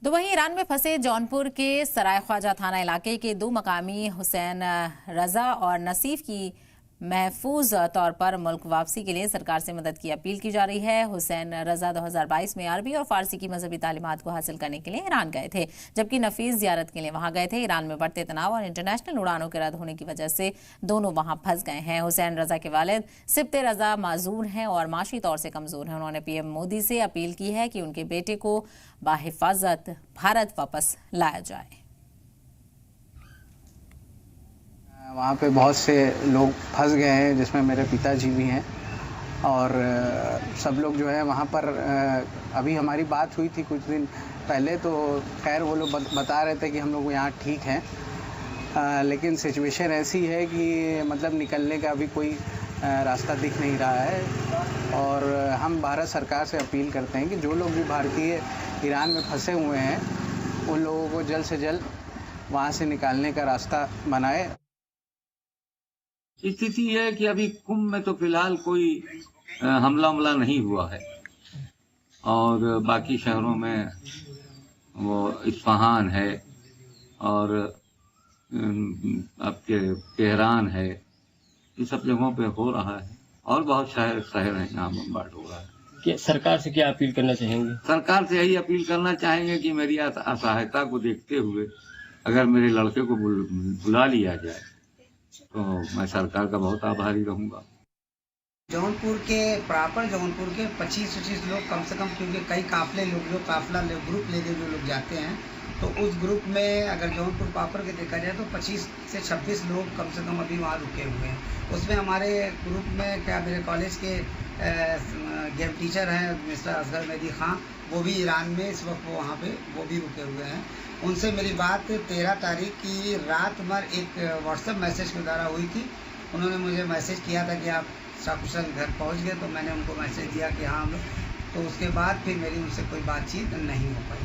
तो वहीं ईरान में फंसे जौनपुर के सराय ख्वाजा थाना इलाके के दो मकामी हुसैन रजा और नसीफ की महफूज तौर पर मुल्क वापसी के लिए सरकार से मदद की अपील की जा रही है। हुसैन रजा 2022 में अरबी और फारसी की मजहबी तालीमात को हासिल करने के लिए ईरान गए थे, जबकि नफीस जियारत के लिए वहां गए थे। ईरान में बढ़ते तनाव और इंटरनेशनल उड़ानों के रद्द होने की वजह से दोनों वहां फंस गए हैं। हुसैन रजा के वालिद सिब्ते रजा माजूर हैं और माशी तौर से कमजोर हैं। उन्होंने पीएम मोदी से अपील की है कि उनके बेटे को बाहिफाजत भारत वापस लाया जाए। वहाँ पे बहुत से लोग फंस गए हैं, जिसमें मेरे पिताजी भी हैं और सब लोग जो है वहाँ पर अभी हमारी बात हुई थी कुछ दिन पहले, तो खैर वो लोग बता रहे थे कि हम लोग यहाँ ठीक हैं, लेकिन सिचुएशन ऐसी है कि मतलब निकलने का अभी कोई रास्ता दिख नहीं रहा है। और हम भारत सरकार से अपील करते हैं कि जो लोग भी भारतीय ईरान में फंसे हुए हैं उन लोगों को जल्द से जल्द वहाँ से निकालने का रास्ता बनाए। स्थिति है कि अभी कुंभ में तो फिलहाल कोई हमला नहीं हुआ है और बाकी शहरों में वो इस्फहान है और आपके तेहरान है, ये सब जगहों पे हो रहा है और बहुत शहर हैं जहाँ बमबार्ड हो रहा है। कि सरकार से क्या अपील करना चाहेंगे? सरकार से यही अपील करना चाहेंगे कि मेरी असहायता को देखते हुए अगर मेरे लड़के को बुला लिया जाए तो मैं सरकार का बहुत आभारी रहूंगा। जौनपुर के प्रॉपर जौनपुर के 25-25 लोग कम से कम, क्योंकि कई काफले लोग जो काफला ग्रुप लेके जो लोग जाते हैं, तो उस ग्रुप में अगर जौनपुर प्रॉपर के देखा जाए तो 25 से 26 लोग कम से कम अभी वहाँ रुके हुए हैं। उसमें हमारे ग्रुप में क्या मेरे कॉलेज के गेम टीचर हैं मिस्टर असगर मेहदी खां, वो भी ईरान में इस वक्त वो वहाँ पे वो भी रुके हुए हैं। उनसे मेरी बात 13 तारीख की रात भर एक व्हाट्सएप मैसेज के द्वारा हुई थी। उन्होंने मुझे मैसेज किया था कि आप सकुशल घर पहुँच गए, तो मैंने उनको मैसेज दिया कि हाँ हम लोग, तो उसके बाद फिर मेरी उनसे कोई बातचीत नहीं हो पाई।